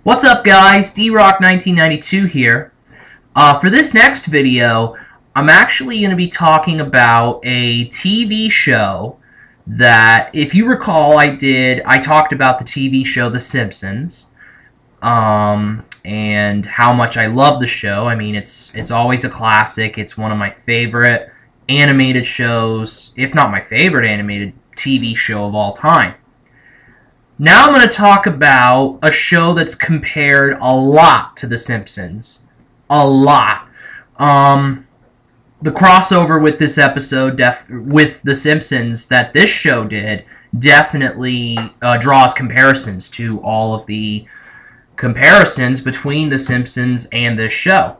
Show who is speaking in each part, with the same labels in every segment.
Speaker 1: What's up, guys? DRock 1992 here. For this next video, I'm actually going to be talking about a TV show that, if you recall, I talked about the TV show The Simpsons, and how much I love the show. I mean, it's always a classic. It's one of my favorite animated shows, if not my favorite animated TV show of all time. Now I'm going to talk about a show that's compared a lot to The Simpsons. A lot. The crossover with this episode, with The Simpsons, that this show did, definitely draws comparisons to all of the comparisons between The Simpsons and this show.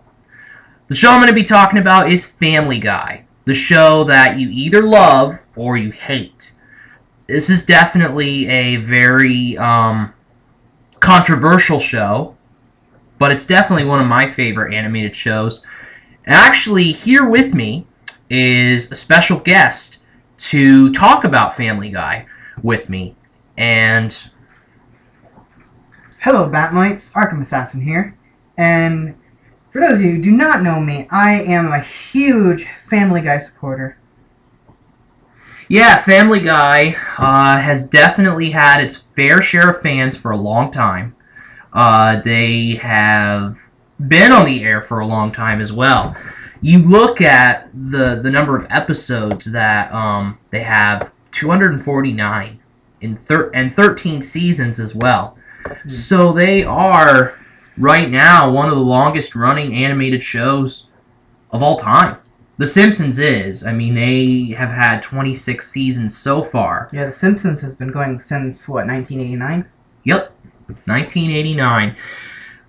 Speaker 1: The show I'm going to be talking about is Family Guy. The show that you either love or you hate. This is definitely a very controversial show, but it's definitely one of my favorite animated shows. And actually, here with me is a special guest to talk about Family Guy with me. And
Speaker 2: hello, Batmites. ArkhamAssassin here. And for those of you who do not know me, I am a huge Family Guy supporter.
Speaker 1: yeah, Family Guy has definitely had its fair share of fans for a long time. They have been on the air for a long time as well. You look at the number of episodes that they have, 249 and 13 seasons as well. So they are, right now, one of the longest running animated shows of all time. The Simpsons is. I mean, they have had 26 seasons so far.
Speaker 2: Yeah, The Simpsons has been going since, what, 1989?
Speaker 1: Yep, 1989.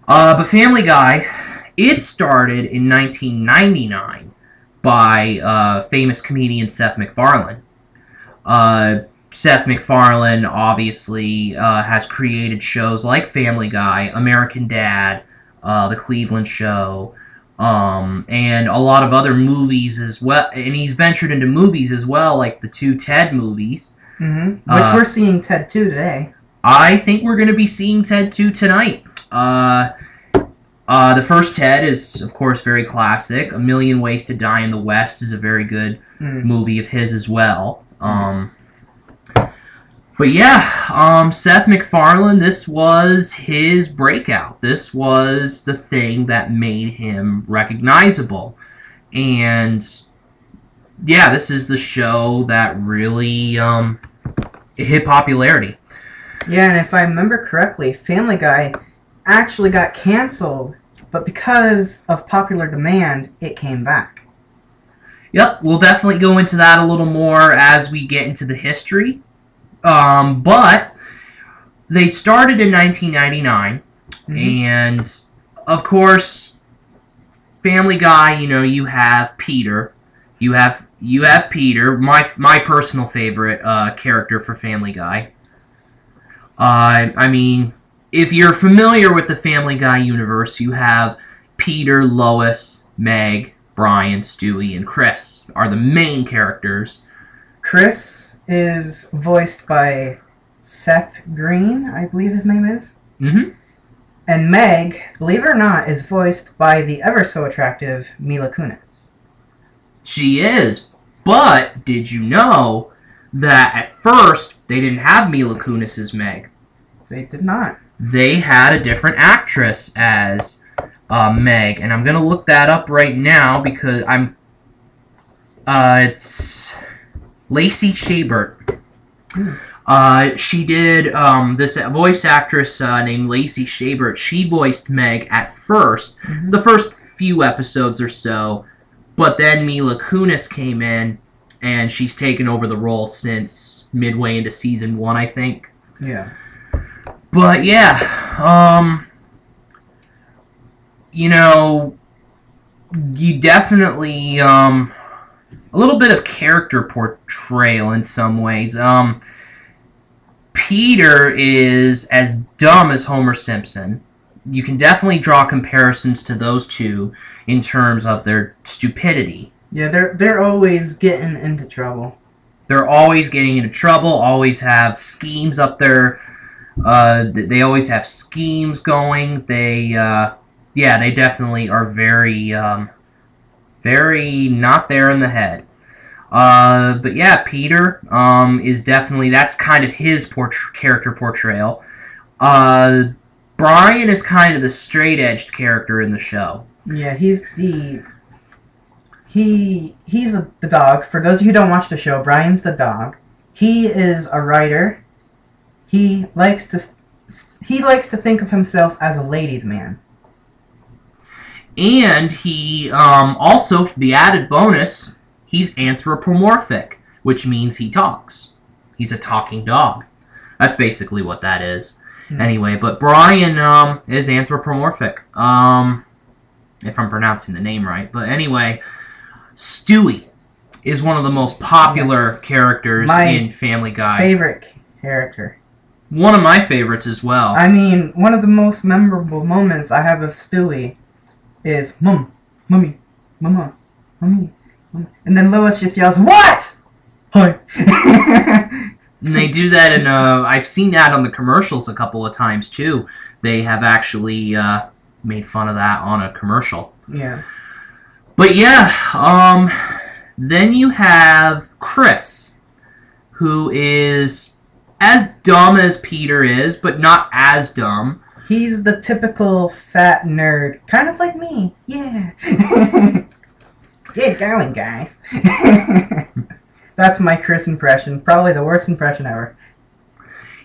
Speaker 1: But Family Guy, it started in 1999 by famous comedian Seth MacFarlane. Seth MacFarlane obviously has created shows like Family Guy, American Dad, The Cleveland Show, and a lot of other movies as well. And he's ventured into movies as well, like the two Ted movies.
Speaker 2: Which we're seeing Ted 2 today.
Speaker 1: I think we're going to be seeing Ted 2 tonight. The first Ted is, of course, very classic. A Million Ways to Die in the West is a very good movie of his as well. But yeah, Seth MacFarlane, this was his breakout. This was the thing that made him recognizable. And yeah, this is the show that really hit popularity.
Speaker 2: Yeah, and if I remember correctly, Family Guy actually got canceled, but because of popular demand, it came back.
Speaker 1: Yep, we'll definitely go into that a little more as we get into the history. But they started in 1999, and of course, Family Guy. You know, you have Peter. You have Peter, my personal favorite character for Family Guy. I mean, if you're familiar with the Family Guy universe, you have Peter, Lois, Meg, Brian, Stewie, and Chris are the main characters.
Speaker 2: Chris is voiced by Seth Green, I believe his name is. And Meg, believe it or not, is voiced by the ever-so-attractive Mila Kunis.
Speaker 1: She is, but did you know that at first they didn't have Mila Kunis as Meg?
Speaker 2: They did not.
Speaker 1: They had a different actress as Meg, and I'm gonna look that up right now because it's Lacey Chabert. She did this voice actress named Lacey Chabert. She voiced Meg at first, the first few episodes or so, but then Mila Kunis came in, and she's taken over the role since midway into season 1, I think.
Speaker 2: Yeah.
Speaker 1: But yeah, you know, you definitely, a little bit of character portrayal in some ways. Peter is as dumb as Homer Simpson. You can definitely draw comparisons to those two in terms of their stupidity.
Speaker 2: Yeah, they're always getting into trouble.
Speaker 1: They're always getting into trouble, always have schemes up their They always have schemes going. They definitely are very, very not there in the head. But yeah, Peter is definitely, that's kind of his character portrayal. Brian is kind of the straight-edged character in the show.
Speaker 2: Yeah, he's the dog. For those of you who don't watch the show, Brian's the dog. He is a writer. He likes to think of himself as a ladies' man.
Speaker 1: And he also, the added bonus, he's anthropomorphic, which means he talks. He's a talking dog. That's basically what that is. Anyway, but Brian is anthropomorphic, if I'm pronouncing the name right. But anyway, Stewie is one of the most popular characters in Family Guy.
Speaker 2: Favorite character.
Speaker 1: One of my favorites as well.
Speaker 2: I mean, one of the most memorable moments I have of Stewie is, Mum, Mummy, Mama, Mummy, Mummy. And then Lois just yells, "What?" Hi.
Speaker 1: And they do that in, I've seen that on the commercials a couple of times, too. They have actually made fun of that on a commercial.
Speaker 2: Yeah.
Speaker 1: But yeah, then you have Chris, who is as dumb as Peter is, but not as dumb.
Speaker 2: He's the typical fat nerd, kind of like me. Yeah. Get going, guys. That's my Chris impression. Probably the worst impression ever.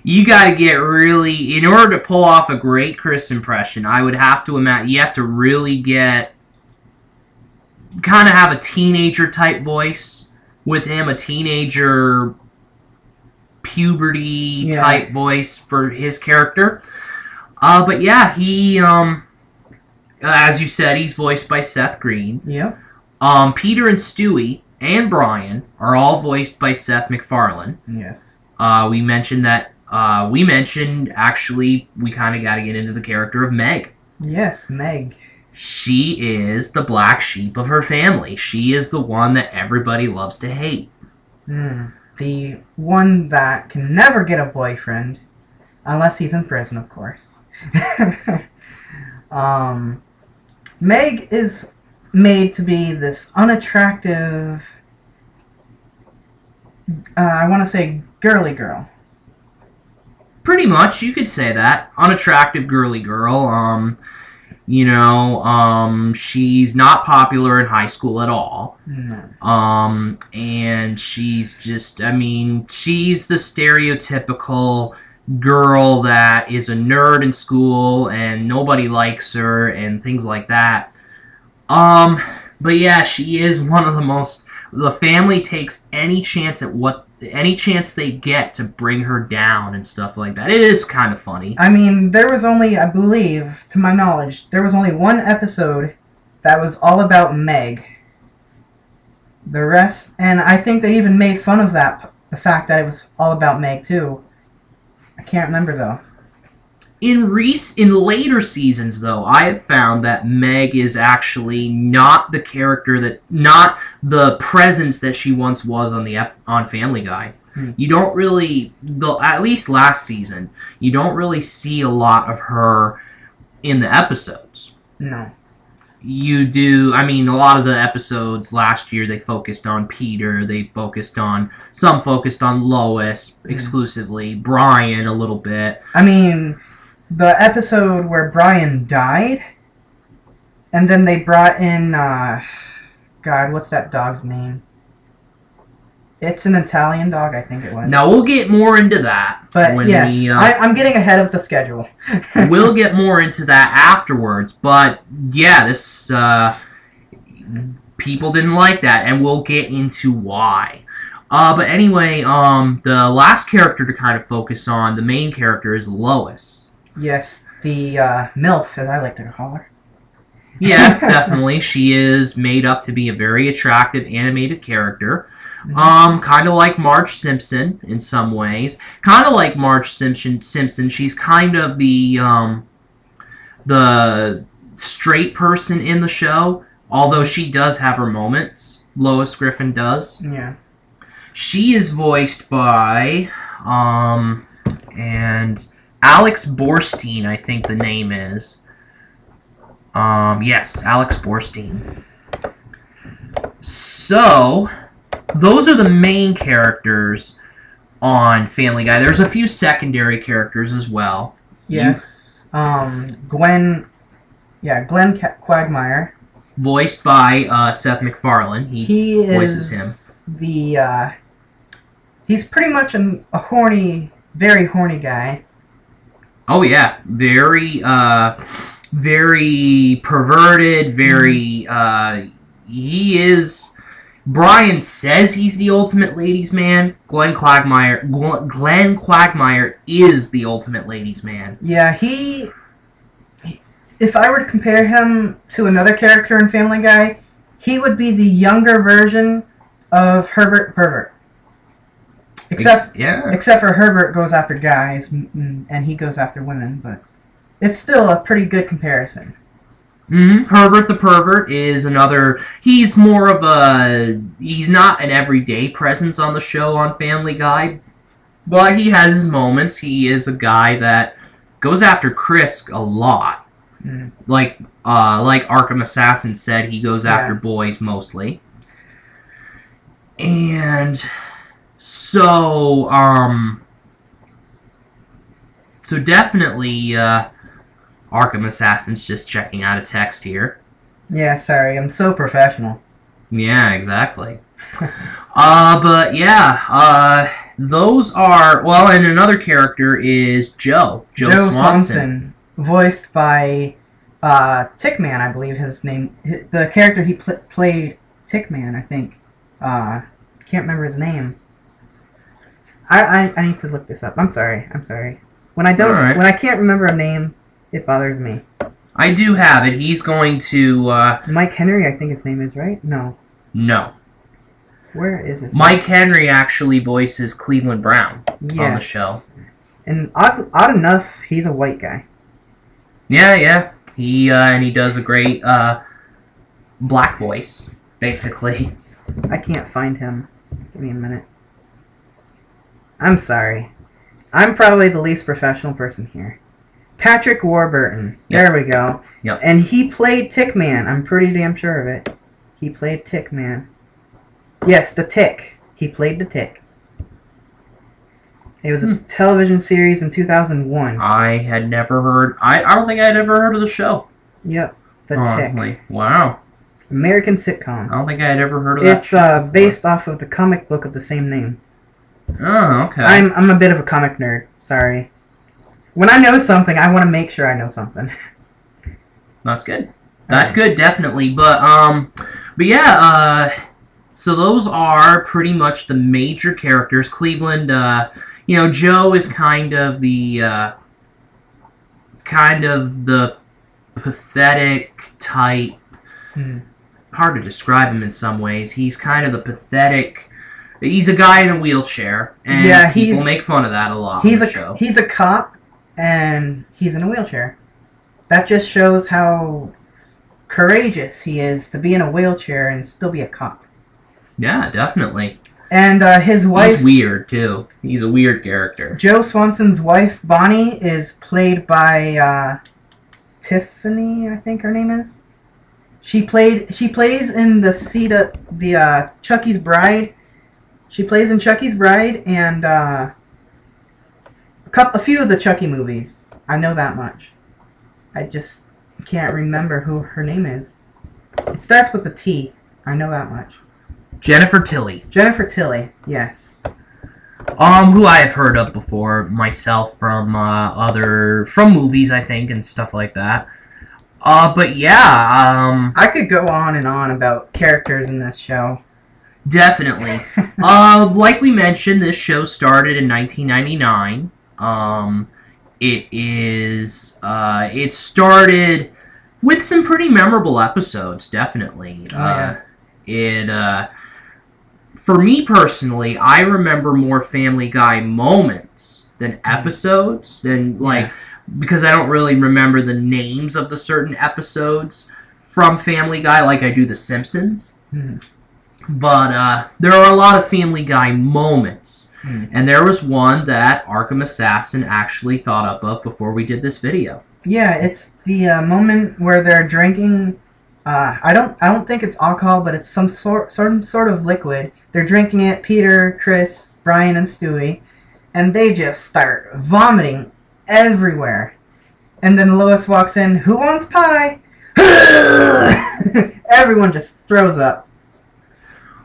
Speaker 1: You gotta get really... In order to pull off a great Chris impression, I would have to imagine... You have to really get... Kind of have a teenager-type voice with him. A teenager... puberty-type voice for his character. But yeah, he... as you said, he's voiced by Seth Green.
Speaker 2: Yep.
Speaker 1: Peter and Stewie... and Brian are all voiced by Seth MacFarlane.
Speaker 2: Yes.
Speaker 1: We mentioned, actually, we kind of got to get into the character of Meg.
Speaker 2: Yes, Meg.
Speaker 1: She is the black sheep of her family. She is the one that everybody loves to hate.
Speaker 2: The one that can never get a boyfriend, unless he's in prison, of course. Meg is made to be this unattractive, I want to say girly girl.
Speaker 1: Pretty much, you could say that. Unattractive girly girl. She's not popular in high school at all.
Speaker 2: No.
Speaker 1: And she's just, she's the stereotypical girl that is a nerd in school and nobody likes her and things like that. But yeah, she is one of the most... The family takes any chance they get to bring her down and stuff like that. It is kind of funny.
Speaker 2: I mean, there was only, I believe, to my knowledge, there was only one episode that was all about Meg. The rest... And I think they even made fun of that, the fact that it was all about Meg, too. I can't remember, though.
Speaker 1: In later seasons, though, I have found that Meg is actually not the character not the presence that she once was on Family Guy. You don't really, at least last season, you don't really see a lot of her in the episodes.
Speaker 2: No.
Speaker 1: You do, a lot of the episodes last year, they focused on Peter, some focused on Lois exclusively, Brian a little bit.
Speaker 2: The episode where Brian died, and then they brought in, God, what's that dog's name? It's an Italian dog, I think it was.
Speaker 1: Now, we'll get more into that.
Speaker 2: But, yes, I'm getting ahead of the schedule.
Speaker 1: We'll get more into that afterwards, but, yeah, this, people didn't like that, and we'll get into why. But anyway, the last character to kind of focus on, the main character, is Lois.
Speaker 2: Yes, the MILF, as I like to call her.
Speaker 1: Yeah, definitely. She is made up to be a very attractive animated character. Kind of like Marge Simpson in some ways. Kind of like Marge Simpson. She's kind of the straight person in the show, although she does have her moments. Lois Griffin does.
Speaker 2: Yeah.
Speaker 1: She is voiced by, and Alex Borstein, I think the name is. Yes, Alex Borstein. So, those are the main characters on Family Guy. There's a few secondary characters as well.
Speaker 2: Yes. Glenn Quagmire.
Speaker 1: Voiced by Seth MacFarlane. He voices him.
Speaker 2: He's pretty much a very horny guy.
Speaker 1: Oh yeah, very perverted. Very. He is. Brian says he's the ultimate ladies' man. Glenn Quagmire is the ultimate ladies' man.
Speaker 2: Yeah, if I were to compare him to another character in Family Guy, he would be the younger version of Herbert Pervert. Except for Herbert goes after guys and he goes after women, but it's still a pretty good comparison.
Speaker 1: Herbert the Pervert is another. He's more of a. He's not an everyday presence on the show on Family Guy, but he has his moments. He is a guy that goes after Chris a lot. Like ArkhamAssassin said, he goes after boys mostly. And so definitely, ArkhamAssassin's just checking out a text here.
Speaker 2: Yeah, sorry, I'm so professional.
Speaker 1: Yeah, exactly. But yeah, those are, well, and another character is Joe Swanson.
Speaker 2: Voiced by Tickman, I believe his name. The character he played, Tickman, I think. Can't remember his name. I need to look this up. I'm sorry. When I can't remember a name, it bothers me.
Speaker 1: I do have it. He's going to
Speaker 2: Mike Henry, I think his name is, right? No. Where is his name?
Speaker 1: Mike Henry actually voices Cleveland Brown on the show.
Speaker 2: And odd enough, he's a white guy.
Speaker 1: Yeah. He does a great black voice, basically.
Speaker 2: I can't find him. Give me a minute. I'm sorry. I'm probably the least professional person here. Patrick Warburton. There we go.
Speaker 1: Yep.
Speaker 2: And he played Tickman. I'm pretty damn sure of it. He played Tickman. Yes, the Tick. He played the Tick. It was a television series in 2001.
Speaker 1: I had never heard... I don't think I had ever heard of the show.
Speaker 2: Yep. The Tick.
Speaker 1: Wow.
Speaker 2: American sitcom.
Speaker 1: I don't think I had ever heard of that show.
Speaker 2: It's based off of the comic book of the same name.
Speaker 1: Oh, okay.
Speaker 2: I'm a bit of a comic nerd. Sorry. When I know something, I want to make sure I know something.
Speaker 1: That's good. That's good, definitely. But yeah, so those are pretty much the major characters. Cleveland, Joe is kind of the pathetic type. Hard to describe him in some ways. He's kind of the pathetic. He's a guy in a wheelchair, and people make fun of that a lot on the show.
Speaker 2: He's a cop, and he's in a wheelchair. That just shows how courageous he is to be in a wheelchair and still be a cop.
Speaker 1: Yeah, definitely.
Speaker 2: And his wife...
Speaker 1: He's weird, too. He's a weird character.
Speaker 2: Joe Swanson's wife, Bonnie, is played by Tiffany, I think her name is. She plays in the Chucky's Bride. She plays in Chucky's Bride and a few of the Chucky movies. I know that much. I just can't remember who her name is. It starts with a T. I know that much.
Speaker 1: Jennifer Tilly.
Speaker 2: Jennifer Tilly, yes.
Speaker 1: Who I have heard of before myself from movies, I think, and stuff like that. But yeah,
Speaker 2: I could go on and on about characters in this show.
Speaker 1: Definitely. Like we mentioned, this show started in 1999. It started with some pretty memorable episodes, definitely. For me personally, I remember more Family Guy moments than episodes, because I don't really remember the names of the certain episodes from Family Guy like I do The Simpsons. But there are a lot of Family Guy moments. And there was one that ArkhamAssassin actually thought up of before we did this video.
Speaker 2: Yeah, it's the moment where they're drinking. I don't think it's alcohol, but it's some sort of liquid. They're drinking it. Peter, Chris, Brian, and Stewie, and they just start vomiting everywhere. And then Lois walks in. Who wants pie? Everyone just throws up.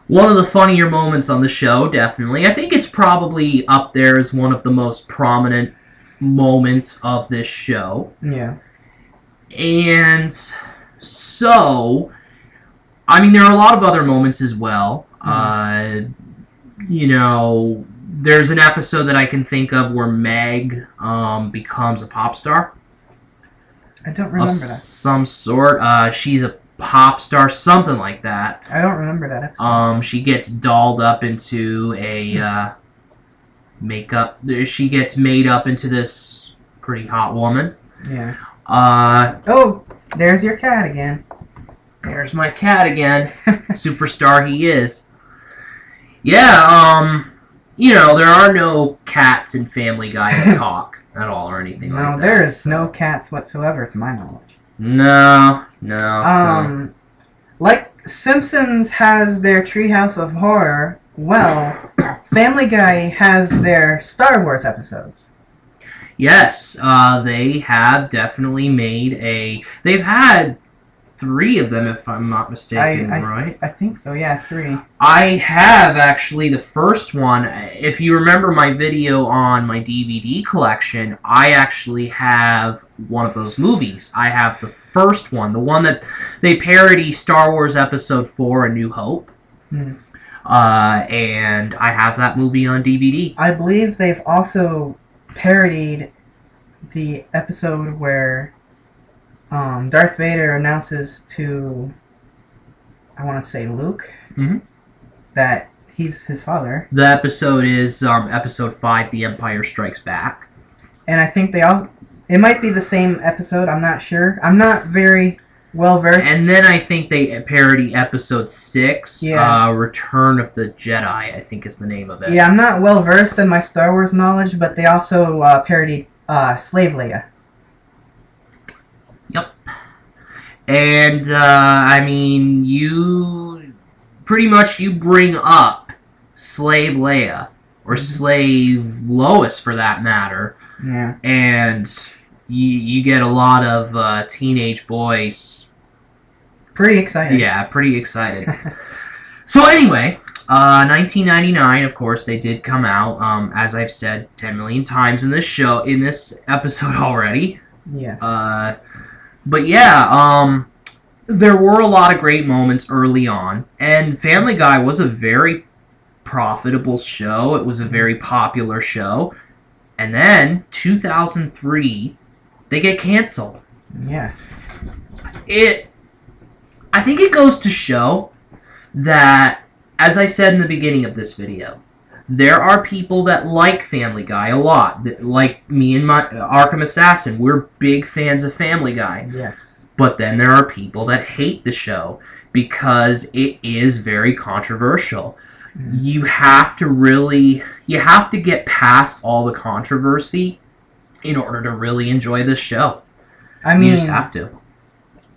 Speaker 1: One of the funnier moments on the show, definitely. I think it's probably up there as one of the most prominent moments of this show.
Speaker 2: Yeah.
Speaker 1: And so, I mean, there are a lot of other moments as well. You know, there's an episode that I can think of where Meg becomes a pop star.
Speaker 2: I don't remember that.
Speaker 1: Some sort. She's a pop star, something like that.
Speaker 2: I don't remember that episode.
Speaker 1: She gets dolled up into a makeup. She gets made up into this pretty hot woman.
Speaker 2: Yeah. Oh, there's your cat again.
Speaker 1: There's my cat again. Superstar he is. Yeah, you know, there are no cats in Family Guy that talk at all or anything like that.
Speaker 2: No, there is no cats whatsoever, to my knowledge.
Speaker 1: No.
Speaker 2: Like Simpsons has their Treehouse of Horror, well, Family Guy has their Star Wars episodes.
Speaker 1: Yes, they have definitely made a... They've had 3 of them, if I'm not mistaken, right?
Speaker 2: I think so, yeah, 3.
Speaker 1: I have, actually, the first one. If you remember my video on my DVD collection, I actually have one of those movies. I have the first one, the one that they parody Star Wars Episode 4, A New Hope. And I have that movie on DVD.
Speaker 2: I believe they've also parodied the episode where Darth Vader announces to, I want to say Luke, that he's his father.
Speaker 1: The episode is Episode 5, The Empire Strikes Back.
Speaker 2: And I think it might be the same episode, I'm not sure. I'm not very well versed.
Speaker 1: And then I think they parody Episode 6, Return of the Jedi, I think is the name of it.
Speaker 2: Yeah, I'm not well versed in my Star Wars knowledge, but they also parodied Slave Leia.
Speaker 1: Yep. And, I mean, you bring up Slave Leia, or Slave Lois for that matter, and you get a lot of teenage boys
Speaker 2: pretty excited.
Speaker 1: Yeah, pretty excited. So anyway, 1999, of course, they did come out, as I've said 10 million times in this episode already.
Speaker 2: Yes.
Speaker 1: But yeah, there were a lot of great moments early on, and Family Guy was a very profitable show. It was a very popular show. And then, 2003, they get canceled.
Speaker 2: Yes.
Speaker 1: I think it goes to show that, as I said in the beginning of this video, there are people that like Family Guy a lot. Like me and my ArkhamAssassin, we're big fans of Family Guy.
Speaker 2: Yes.
Speaker 1: But then there are people that hate the show because it is very controversial. You have to get past all the controversy in order to really enjoy this show.
Speaker 2: I mean,
Speaker 1: you just have to.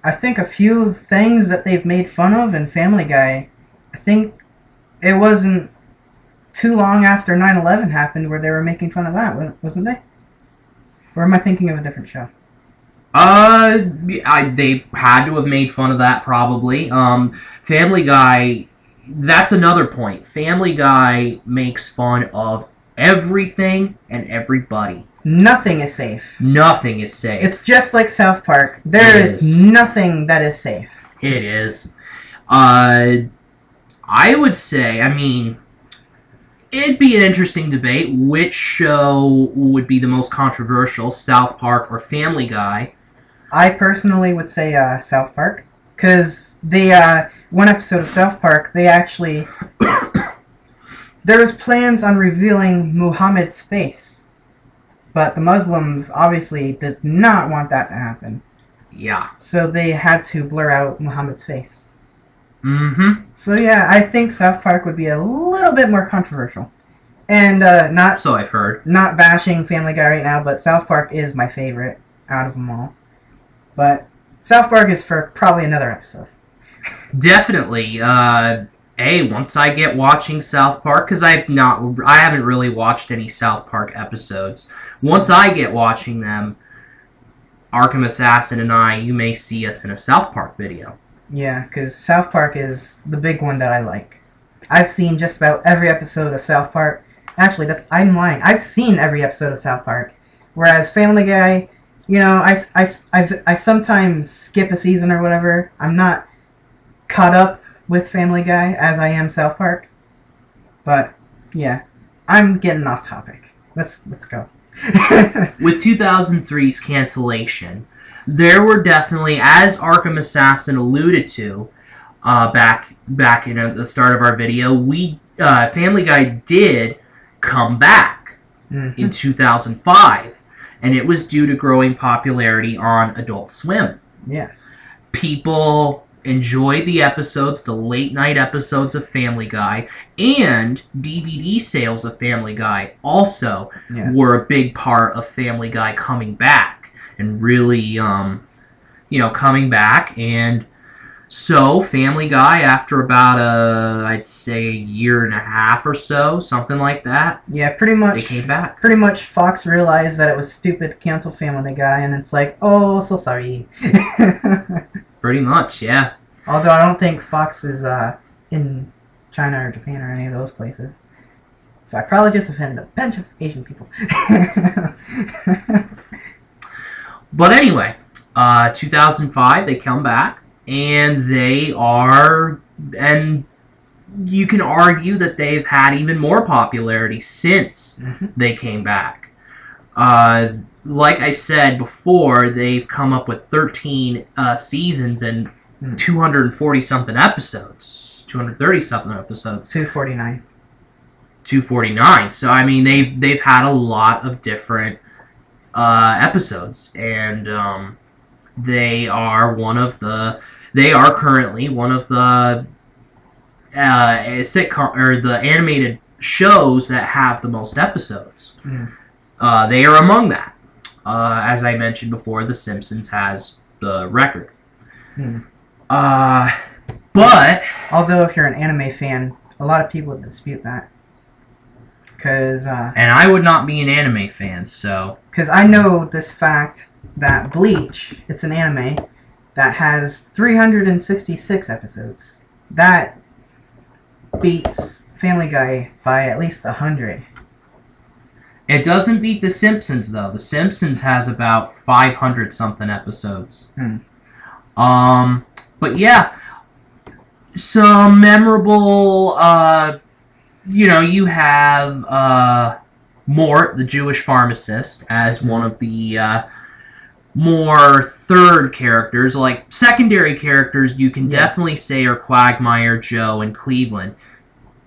Speaker 2: I think a few things that they've made fun of in Family Guy, I think it wasn't too long after 9/11 happened where they were making fun of that, wasn't they? Or am I thinking of a different show?
Speaker 1: They had to have made fun of that, probably. Family Guy, that's another point. Family Guy makes fun of everything and everybody.
Speaker 2: Nothing is safe.
Speaker 1: Nothing is safe.
Speaker 2: It's just like South Park. There is nothing that is safe.
Speaker 1: It is. I would say, I mean, it'd be an interesting debate. Which show would be the most controversial, South Park or Family Guy?
Speaker 2: I personally would say South Park. Because one episode of South Park, they actually... there was plans on revealing Muhammad's face. But the Muslims obviously did not want that to happen.
Speaker 1: Yeah.
Speaker 2: So they had to blur out Muhammad's face.
Speaker 1: Mm-hmm.
Speaker 2: So yeah, I think South Park would be a little bit more controversial. And not
Speaker 1: So I've heard.
Speaker 2: Not bashing Family Guy right now, but South Park is my favorite out of them all. But South Park is for probably another episode.
Speaker 1: Definitely. Once I get watching South Park, because I haven't really watched any South Park episodes. Once I get watching them, ArkhamAssassin and I, you may see us in a South Park video.
Speaker 2: Yeah, because South Park is the big one that I like. I've seen just about every episode of South Park. Actually, I'm lying. I've seen every episode of South Park. Whereas Family Guy, you know, I sometimes skip a season or whatever. I'm not caught up with Family Guy as I am South Park. But yeah, I'm getting off topic. Let's go.
Speaker 1: With 2003's cancellation, there were definitely, as ArkhamAssassin alluded to back in the start of our video, Family Guy did come back in 2005, and it was due to growing popularity on Adult Swim.
Speaker 2: Yes.
Speaker 1: People enjoyed the episodes, the late-night episodes of Family Guy, and DVD sales of Family Guy also were a big part of Family Guy coming back, and really, coming back. And so Family Guy, after about I'd say a year and a half or so, something like that.
Speaker 2: Yeah, pretty much.
Speaker 1: They came back.
Speaker 2: Pretty much, Fox realized that it was stupid to cancel Family Guy, and it's like, oh, so sorry.
Speaker 1: Pretty much, yeah.
Speaker 2: Although I don't think Fox is in China or Japan or any of those places. So I probably just offended a bunch of Asian people.
Speaker 1: But anyway, 2005, they come back, and and you can argue that they've had even more popularity since they came back. Like I said before, they've come up with 13 seasons and 240-something episodes. 230-something episodes.
Speaker 2: 249.
Speaker 1: 249. So, I mean, they've had a lot of different episodes, and they are currently one of the sitcom or the animated shows that have the most episodes. They are among that. As I mentioned before, The Simpsons has the record. But
Speaker 2: although if you're an anime fan, a lot of people dispute that.
Speaker 1: And I would not be an anime fan, so...
Speaker 2: Because I know this fact that Bleach, it's an anime, that has 366 episodes. That beats Family Guy by at least 100.
Speaker 1: It doesn't beat The Simpsons, though. The Simpsons has about 500-something episodes. But yeah, some memorable, you have Mort, the Jewish pharmacist, as one of the more third characters. Like, secondary characters you can definitely say are Quagmire, Joe, and Cleveland.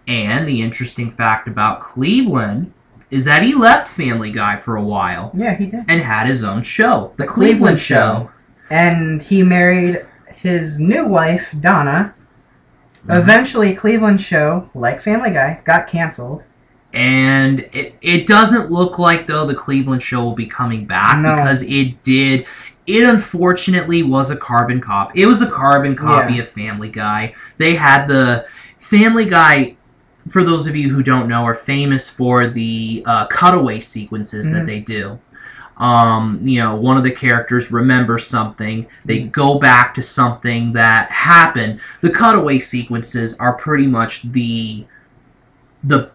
Speaker 1: And the interesting fact about Cleveland is that he left Family Guy for a while.
Speaker 2: Yeah, he did.
Speaker 1: And had his own show, The Cleveland Show.
Speaker 2: And he married his new wife, Donna. Eventually, Cleveland Show, like Family Guy, got canceled.
Speaker 1: And it doesn't look like, though, The Cleveland Show will be coming back, because it did. It unfortunately was a carbon copy. It was a carbon copy of Family Guy. They had the Family Guy, for those of you who don't know, are famous for the cutaway sequences that they do. One of the characters remembers something. They go back to something that happened. The cutaway sequences are pretty much the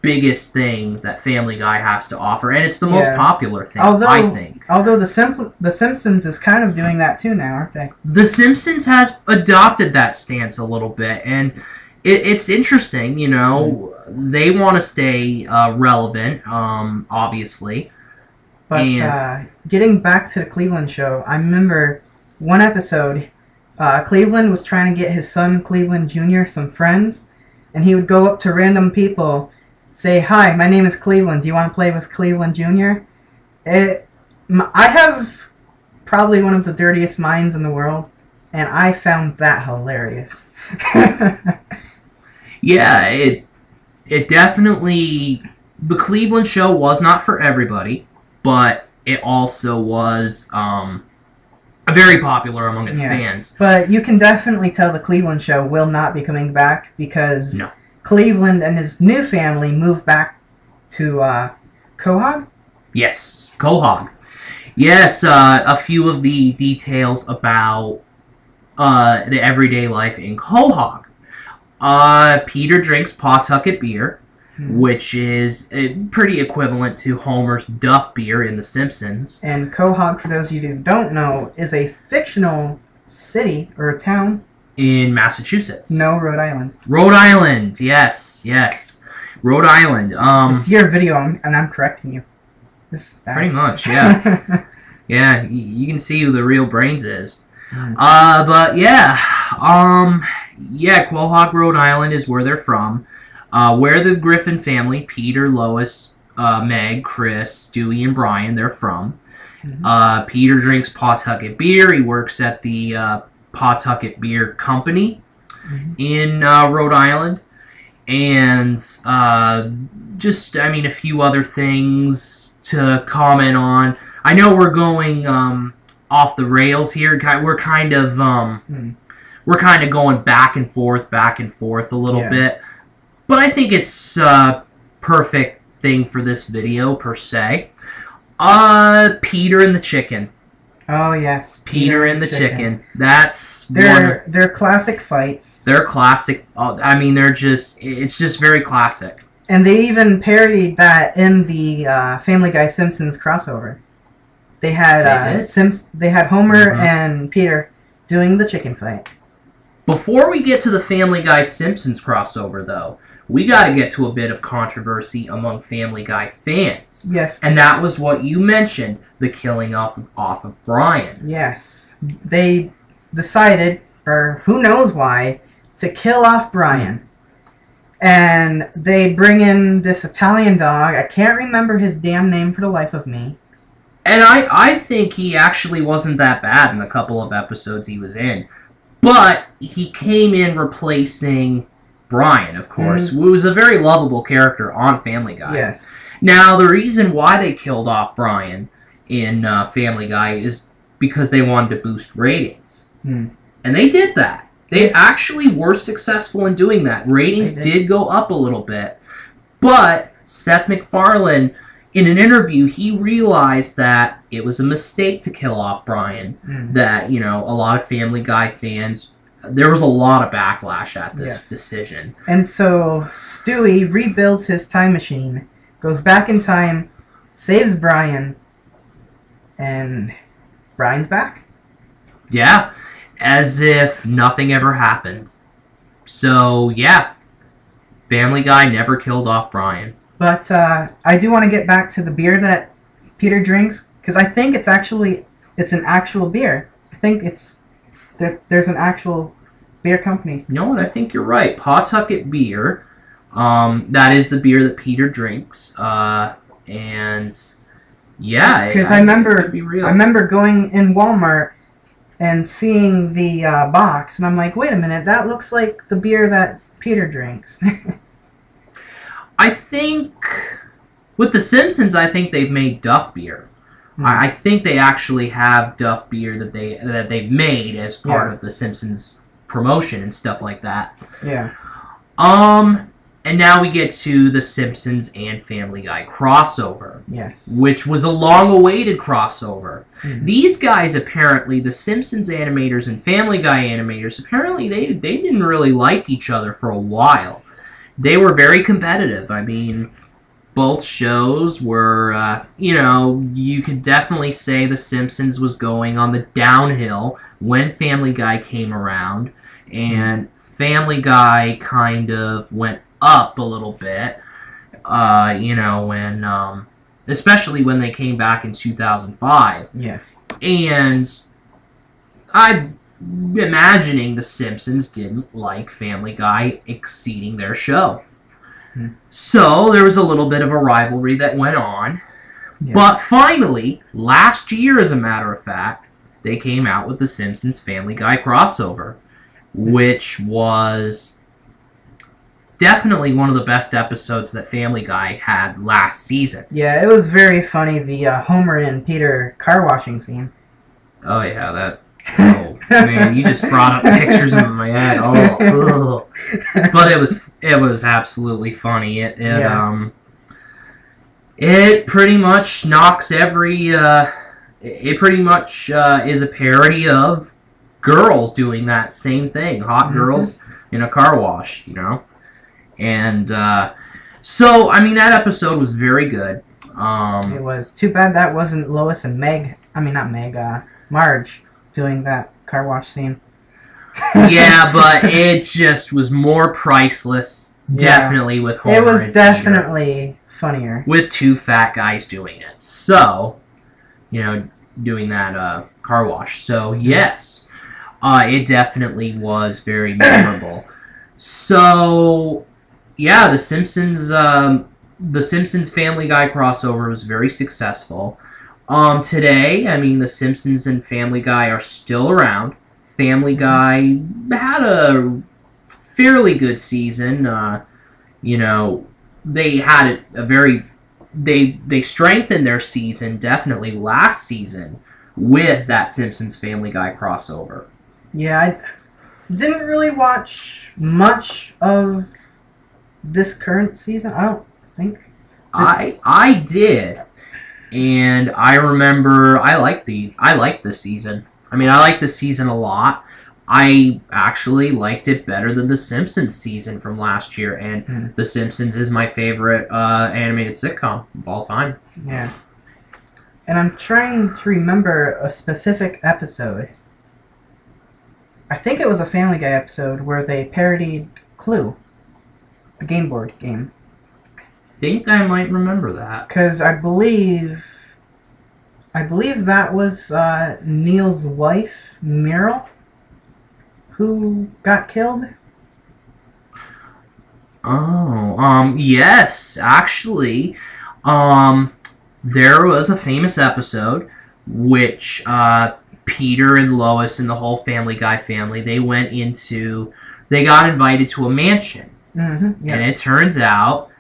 Speaker 1: biggest thing that Family Guy has to offer, and it's the most popular thing, I think.
Speaker 2: Although The Simpsons is kind of doing that too now, aren't they?
Speaker 1: The Simpsons has adopted that stance a little bit, and it's interesting, They want to stay relevant, obviously.
Speaker 2: But getting back to the Cleveland Show, I remember one episode, Cleveland was trying to get his son, Cleveland Jr., some friends, and he would go up to random people, say, "Hi, my name is Cleveland. Do you want to play with Cleveland Jr.?" I have probably one of the dirtiest minds in the world, and I found that hilarious.
Speaker 1: Yeah, it definitely the Cleveland show was not for everybody, but it also was very popular among its fans.
Speaker 2: But you can definitely tell the Cleveland show will not be coming back because
Speaker 1: No.
Speaker 2: Cleveland and his new family moved back to Quahog?
Speaker 1: Yes, Quahog. Yes, a few of the details about the everyday life in Quahog. Peter drinks Pawtucket beer, which is pretty equivalent to Homer's Duff beer in The Simpsons.
Speaker 2: And Quahog, for those of you who don't know, is a fictional city or a town
Speaker 1: in Massachusetts.
Speaker 2: No, Rhode Island.
Speaker 1: Rhode Island, yes, yes. Rhode Island.
Speaker 2: It's your video, and I'm correcting you.
Speaker 1: Pretty much, yeah. Yeah, you can see who the real brains is. But yeah, Quahog, Rhode Island is where they're from. Where the Griffin family, Peter, Lois, Meg, Chris, Stewie, and Brian, they're from. Peter drinks Pawtucket beer. He works at the Pawtucket Beer Company in Rhode Island. And just, I mean, a few other things to comment on. I know we're going off the rails here. We're kind of going back and forth a little bit. But I think it's a perfect thing for this video, per se. Peter and the chicken.
Speaker 2: Oh, yes.
Speaker 1: Peter and the chicken. That's
Speaker 2: they're classic fights.
Speaker 1: They're classic. I mean, it's just very classic.
Speaker 2: And they even parodied that in the Family Guy Simpsons crossover. They had they had Homer and Peter doing the chicken fight.
Speaker 1: Before we get to the Family Guy Simpsons crossover, though, we got to get to a bit of controversy among Family Guy fans.
Speaker 2: Yes.
Speaker 1: And that was what you mentioned, the killing off of Brian.
Speaker 2: Yes. They decided, or who knows why, to kill off Brian. And they bring in this Italian dog. I can't remember his damn name for the life of me.
Speaker 1: And I think he actually wasn't that bad in the couple of episodes he was in. But he came in replacing Brian, of course, who was a very lovable character on Family Guy.
Speaker 2: Yes.
Speaker 1: Now, the reason why they killed off Brian in Family Guy is because they wanted to boost ratings. And they did that. They actually were successful in doing that. Ratings did go up a little bit. But Seth MacFarlane, in an interview, he realized that it was a mistake to kill off Brian. That, you know, a lot of Family Guy fans, there was a lot of backlash at this decision.
Speaker 2: And so Stewie rebuilds his time machine, goes back in time, saves Brian, and Brian's back.
Speaker 1: Yeah, as if nothing ever happened. So, yeah, Family Guy never killed off Brian.
Speaker 2: But I do want to get back to the beer that Peter drinks, because I think it's an actual beer. I think there's an actual beer company.
Speaker 1: You know what? I think you're right. Pawtucket beer. That is the beer that Peter drinks. And yeah,
Speaker 2: because I remember going in Walmart and seeing the box, and I'm like, wait a minute, that looks like the beer that Peter drinks.
Speaker 1: I think with The Simpsons, I think they've made Duff beer. I think they actually have Duff beer that they've made as part of The Simpsons promotion and stuff like that.
Speaker 2: Yeah.
Speaker 1: And now we get to The Simpsons and Family Guy crossover.
Speaker 2: Yes.
Speaker 1: Which was a long-awaited crossover. These guys, apparently, The Simpsons animators and Family Guy animators, apparently they didn't really like each other for a while. They were very competitive. I mean, both shows were, you could definitely say The Simpsons was going on the downhill when Family Guy came around, and Family Guy kind of went up a little bit, when, especially when they came back in 2005.
Speaker 2: Yes. And
Speaker 1: I'm imagining The Simpsons didn't like Family Guy exceeding their show. So there was a little bit of a rivalry that went on. Yeah. But finally, last year, as a matter of fact, they came out with The Simpsons Family Guy crossover, which was definitely one of the best episodes that Family Guy had last season.
Speaker 2: Yeah, it was very funny, the Homer and Peter car washing scene.
Speaker 1: Oh, yeah, that... Oh, man, you just brought up pictures in my head. Oh, ugh. But it was absolutely funny. It pretty much knocks every... it pretty much is a parody of girls doing that same thing. Hot girls in a car wash, you know? And so, I mean, that episode was very good.
Speaker 2: It was. Too bad that wasn't Lois and Meg. I mean, not Meg, Marge doing that car wash scene.
Speaker 1: Yeah, but it just was more priceless. Definitely with Homer.
Speaker 2: It was definitely funnier.
Speaker 1: With two fat guys doing it. So, you know, doing that car wash. So, yes, it definitely was very memorable. So, yeah, the Simpsons Family Guy crossover was very successful. Today, I mean, the Simpsons and Family Guy are still around. Family Guy had a fairly good season. You know, they had a very... They strengthened their season, definitely, last season with that Simpsons Family Guy crossover.
Speaker 2: Yeah, I didn't really watch much of this current season, I don't think.
Speaker 1: I did. And I remember I liked this season. I mean, I liked the season a lot. I actually liked it better than The Simpsons season from last year, and The Simpsons is my favorite animated sitcom of all time.
Speaker 2: Yeah. And I'm trying to remember a specific episode. I think it was a Family Guy episode where they parodied Clue, the game board game.
Speaker 1: I think I might remember that.
Speaker 2: Because I believe that was Neil's wife, Meryl, who got killed.
Speaker 1: Oh, yes, actually, there was a famous episode which Peter and Lois and the whole Family Guy family, they got invited to a mansion. And it turns out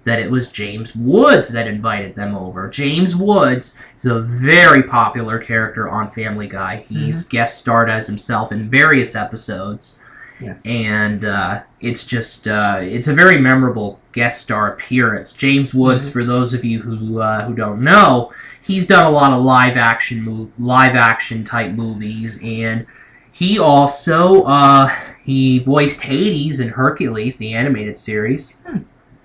Speaker 1: that it was James Woods that invited them over. James Woods is a very popular character on Family Guy. He's guest starred as himself in various episodes.
Speaker 2: Yes.
Speaker 1: And it's just, it's a very memorable guest star appearance. James Woods, for those of you who don't know, he's done a lot of live action type movies, and he also, he voiced Hades in Hercules, the animated series.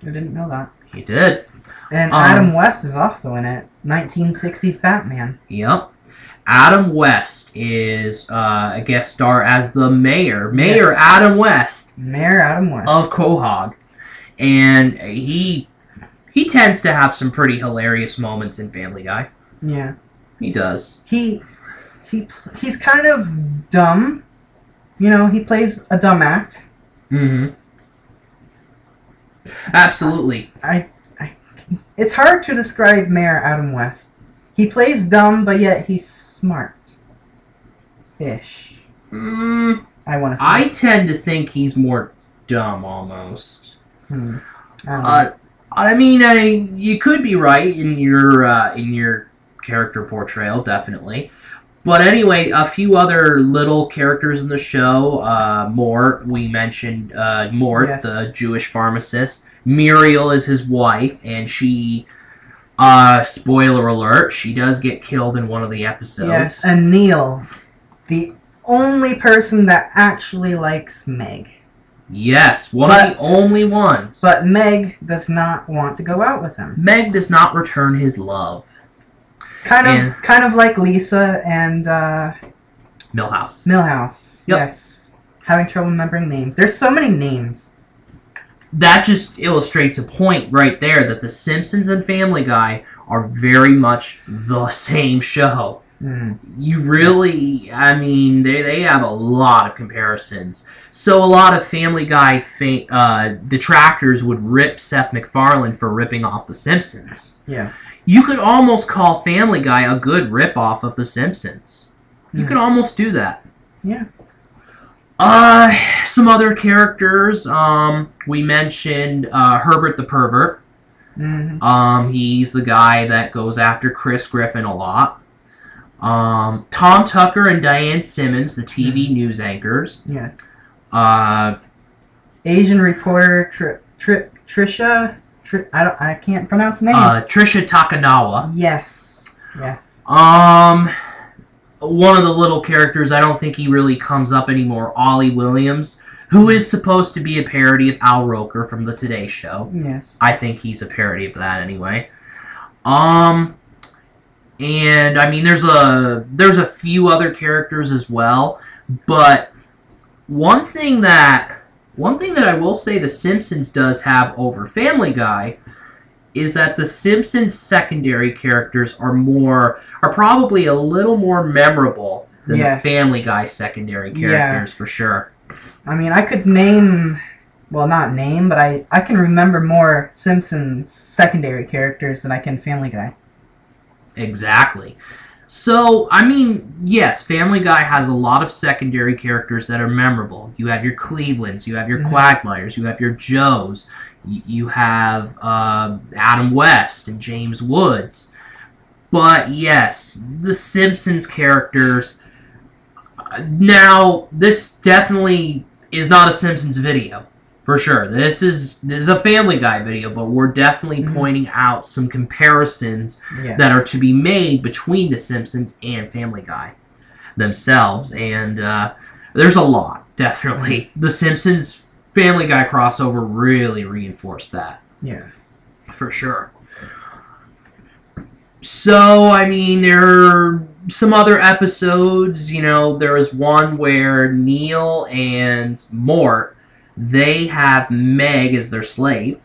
Speaker 2: I didn't know that.
Speaker 1: He did.
Speaker 2: And Adam West is also in it. 1960s Batman.
Speaker 1: Yep. Adam West is a guest star as the mayor. Mayor Adam West.
Speaker 2: Mayor Adam West.
Speaker 1: Of Quahog. And he tends to have some pretty hilarious moments in Family Guy.
Speaker 2: Yeah.
Speaker 1: He does.
Speaker 2: He's kind of dumb. You know, he plays a dumb act.
Speaker 1: Absolutely.
Speaker 2: It's hard to describe Mayor Adam West. He plays dumb, but yet he's smart-ish. I want to say.
Speaker 1: I tend to think he's more dumb, almost. I mean, you could be right in your character portrayal, definitely. But anyway, a few other little characters in the show. Mort, we mentioned Mort, the Jewish pharmacist. Muriel is his wife, and she, spoiler alert, she does get killed in one of the episodes.
Speaker 2: Yes, and Neil, the only person that actually likes Meg.
Speaker 1: Yes, one of the only ones.
Speaker 2: But Meg does not want to go out with him.
Speaker 1: Meg does not return his love.
Speaker 2: Kind of like Lisa and
Speaker 1: Milhouse.
Speaker 2: Milhouse.
Speaker 1: Yep.
Speaker 2: Yes. Having trouble remembering names. There's so many names.
Speaker 1: That just illustrates a point right there that The Simpsons and Family Guy are very much the same show. You really, I mean, they have a lot of comparisons. So a lot of Family Guy detractors would rip Seth MacFarlane for ripping off The Simpsons.
Speaker 2: Yeah.
Speaker 1: You could almost call Family Guy a good rip-off of The Simpsons. You could almost do that.
Speaker 2: Yeah.
Speaker 1: Some other characters. We mentioned Herbert the Pervert.
Speaker 2: Mm-hmm.
Speaker 1: He's the guy that goes after Chris Griffin a lot. Tom Tucker and Diane Simmons, the TV news anchors.
Speaker 2: Yes.
Speaker 1: Uh,
Speaker 2: Asian reporter Trisha. I can't pronounce the name.
Speaker 1: Trisha Takanawa.
Speaker 2: Yes. Yes.
Speaker 1: One of the little characters, I don't think he really comes up anymore, Ollie Williams, who is supposed to be a parody of Al Roker from the Today Show.
Speaker 2: Yes.
Speaker 1: I think he's a parody of that anyway. And I mean, there's a few other characters as well, but one thing that I will say The Simpsons does have over Family Guy is that The Simpsons secondary characters are probably a little more memorable than the Family Guy secondary characters, for sure.
Speaker 2: I mean, I could name, well, not name, but I can remember more Simpsons secondary characters than I can Family Guy.
Speaker 1: Exactly. So, I mean, yes, Family Guy has a lot of secondary characters that are memorable. You have your Clevelands, you have your Quagmires, you have your Joes, you have Adam West and James Woods. But, yes, the Simpsons characters... Now, this definitely is not a Simpsons video, for sure. This is a Family Guy video, but we're definitely pointing out some comparisons that are to be made between The Simpsons and Family Guy themselves. And there's a lot, definitely. The Simpsons Family Guy crossover really reinforced that.
Speaker 2: Yeah.
Speaker 1: For sure. So, I mean, there are some other episodes. You know, there was one where Neil and Mort, they have Meg as their slave.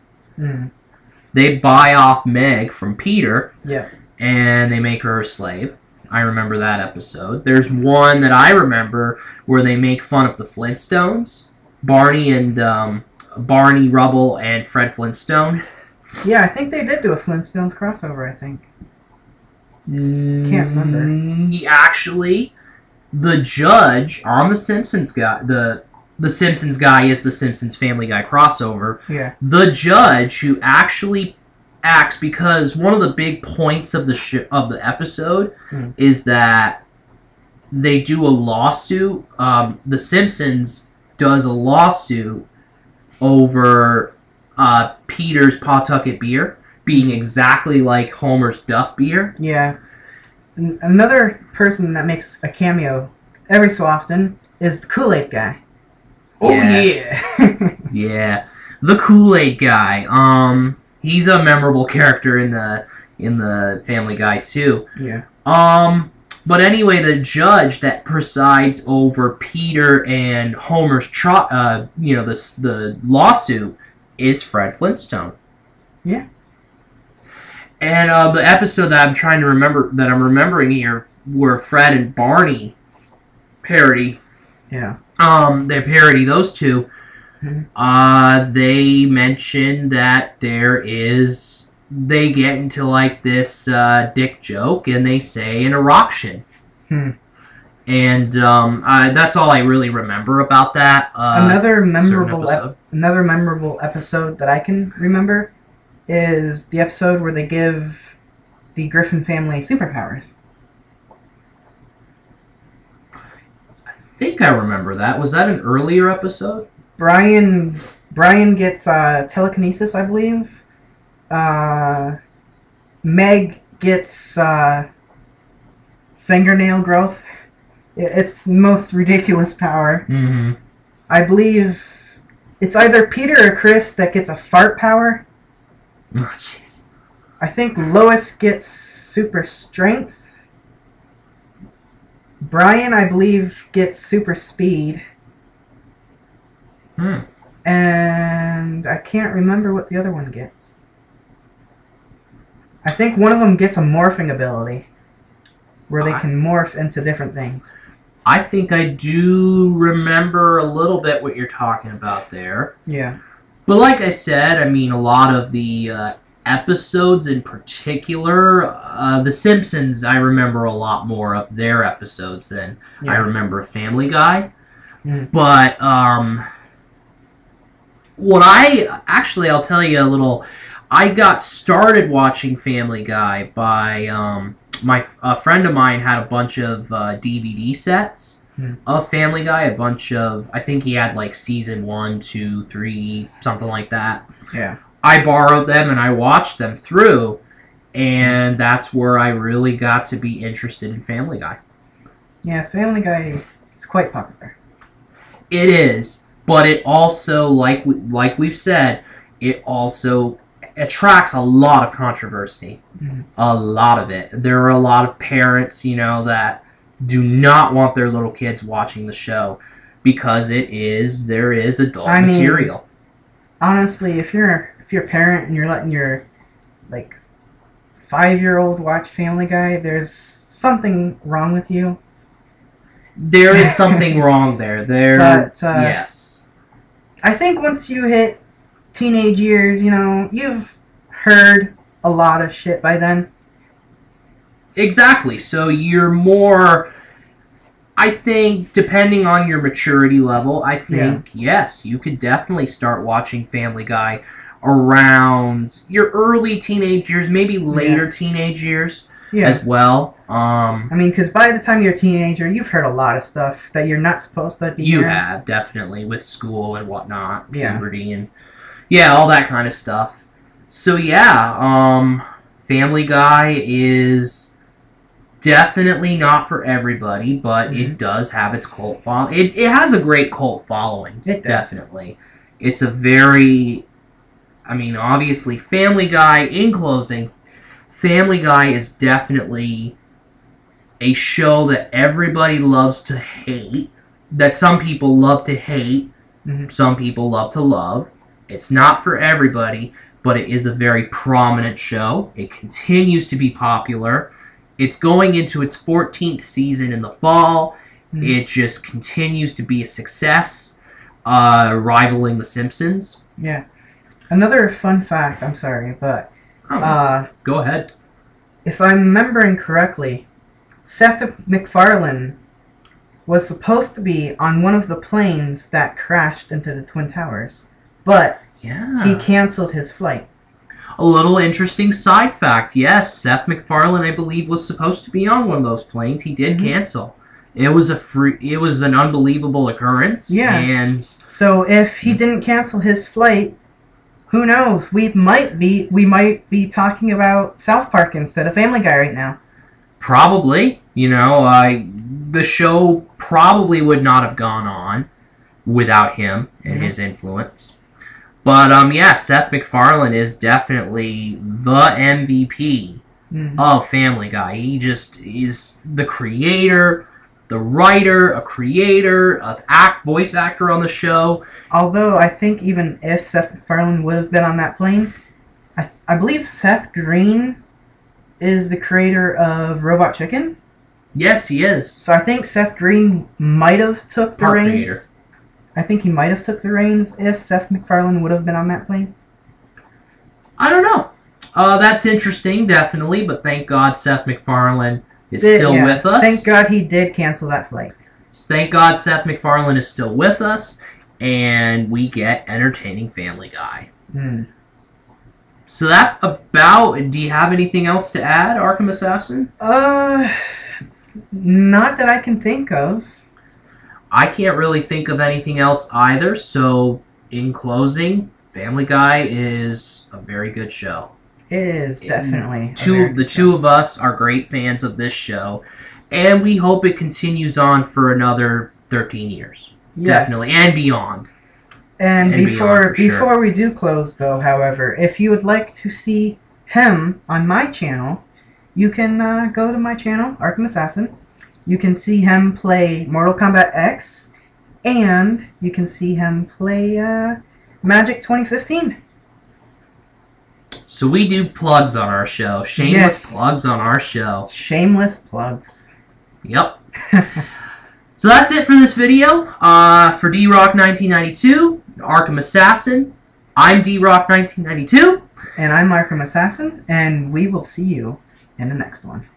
Speaker 1: They buy off Meg from Peter.
Speaker 2: Yeah.
Speaker 1: And they make her a slave. I remember that episode. There's one that I remember where they make fun of the Flintstones. Barney Rubble and Fred Flintstone.
Speaker 2: Yeah, I think they did do a Flintstones crossover, I think. Can't remember.
Speaker 1: Actually, the judge on the Simpsons guy, the Simpsons guy is the Simpsons Family Guy crossover.
Speaker 2: Yeah.
Speaker 1: The judge who actually acts, because one of the big points of the episode is that they do a lawsuit. The Simpsons does a lawsuit over Peter's Pawtucket beer being exactly like Homer's Duff beer.
Speaker 2: Yeah. Another person that makes a cameo every so often is the Kool-Aid guy. Oh, yeah.
Speaker 1: Yeah. The Kool-Aid guy. He's a memorable character in the Family Guy, too.
Speaker 2: Yeah.
Speaker 1: But anyway, the judge that presides over Peter and Homer's the lawsuit is Fred Flintstone.
Speaker 2: Yeah.
Speaker 1: And the episode that I'm remembering here, where Fred and Barney parody.
Speaker 2: Yeah.
Speaker 1: They parody those two. They mention that they get into like this dick joke, and they say an erection. And that's all I really remember about that.
Speaker 2: Another memorable episode that I can remember is the episode where they give the Griffin family superpowers.
Speaker 1: I think I remember that. Was that an earlier episode?
Speaker 2: Brian gets telekinesis, I believe. Meg gets fingernail growth. It's the most ridiculous power. I believe it's either Peter or Chris that gets a fart power.
Speaker 1: Oh, jeez.
Speaker 2: I think Lois gets super strength. Brian, I believe, gets super speed. And I can't remember what the other one gets. I think one of them gets a morphing ability, where they can morph into different things.
Speaker 1: I think I do remember a little bit what you're talking about there.
Speaker 2: Yeah.
Speaker 1: But like I said, I mean, a lot of the episodes in particular, The Simpsons, I remember a lot more of their episodes than I remember Family Guy. But what I'll tell you a little. I got started watching Family Guy by a friend of mine had a bunch of DVD sets of Family Guy. A bunch of, I think he had like season 1, 2, 3, something like that.
Speaker 2: Yeah.
Speaker 1: I borrowed them and I watched them through, and that's where I really got to be interested in Family Guy.
Speaker 2: Yeah, Family Guy is quite popular.
Speaker 1: It is, but it also, like we've said, it also attracts a lot of controversy. A lot of it. There are a lot of parents, that do not want their little kids watching the show because there is adult material.
Speaker 2: Honestly, if you're a parent and you're letting your 5-year-old watch Family Guy, there's something wrong with you.
Speaker 1: There is something wrong there. Yes.
Speaker 2: I think once you hit teenage years, you've heard a lot of shit by then.
Speaker 1: Exactly. So you're more, I think, depending on your maturity level, I think, yes, you could definitely start watching Family Guy around your early teenage years, maybe later teenage years as well.
Speaker 2: Because by the time you're a teenager, you've heard a lot of stuff that you're not supposed to be
Speaker 1: You
Speaker 2: hearing.
Speaker 1: have, definitely, with school and whatnot, puberty and all that kind of stuff. So Family Guy is definitely not for everybody, but it does have its cult following. It has a great cult following.
Speaker 2: It does.
Speaker 1: Definitely. It's a very, obviously, Family Guy, in closing, Family Guy is definitely a show that everybody loves to hate, that some people love to hate, some people love to love. It's not for everybody, but it is a very prominent show. It continues to be popular. It's going into its 14th season in the fall. It just continues to be a success, rivaling The Simpsons.
Speaker 2: Yeah. Another fun fact, I'm sorry, but...
Speaker 1: go ahead.
Speaker 2: If I'm remembering correctly, Seth MacFarlane was supposed to be on one of the planes that crashed into the Twin Towers. But he canceled his flight.
Speaker 1: A little interesting side fact. Yes, Seth MacFarlane, I believe, was supposed to be on one of those planes. He did cancel. It was an unbelievable occurrence.
Speaker 2: Yeah.
Speaker 1: And
Speaker 2: so if he didn't cancel his flight, who knows? We might be talking about South Park instead of Family Guy right now.
Speaker 1: Probably. The show probably would not have gone on without him and his influence. But, Seth MacFarlane is definitely the MVP of Family Guy. He just is the creator, the writer, voice actor on the show.
Speaker 2: Although, I think even if Seth MacFarlane would have been on that plane, I believe Seth Green is the creator of Robot Chicken.
Speaker 1: Yes, he is.
Speaker 2: So I think Seth Green might have took the reins.
Speaker 1: Creator.
Speaker 2: I think he might have took the reins if Seth MacFarlane would have been on that plane.
Speaker 1: I don't know. That's interesting, definitely, but thank God Seth MacFarlane is still with us.
Speaker 2: Thank God he did cancel that flight.
Speaker 1: Thank God Seth MacFarlane is still with us, and we get entertaining Family Guy. So that about... Do you have anything else to add, Arkham Assassin?
Speaker 2: Not that I can think of.
Speaker 1: I can't really think of anything else either, so in closing, Family Guy is a very good show.
Speaker 2: It is, definitely.
Speaker 1: The two of us are great fans of this show, and we hope it continues on for another 13 years. Yes. Definitely, and beyond.
Speaker 2: And before we do close, though, however, if you would like to see him on my channel, you can go to my channel, ArkhamAssassin. You can see him play Mortal Kombat X, and you can see him play Magic 2015.
Speaker 1: So we do plugs on our show. Shameless plugs on our show.
Speaker 2: Shameless plugs.
Speaker 1: Yep. So that's it for this video. For DRock 1992, Arkham Assassin, I'm DRock 1992.
Speaker 2: And I'm ArkhamAssassin, and we will see you in the next one.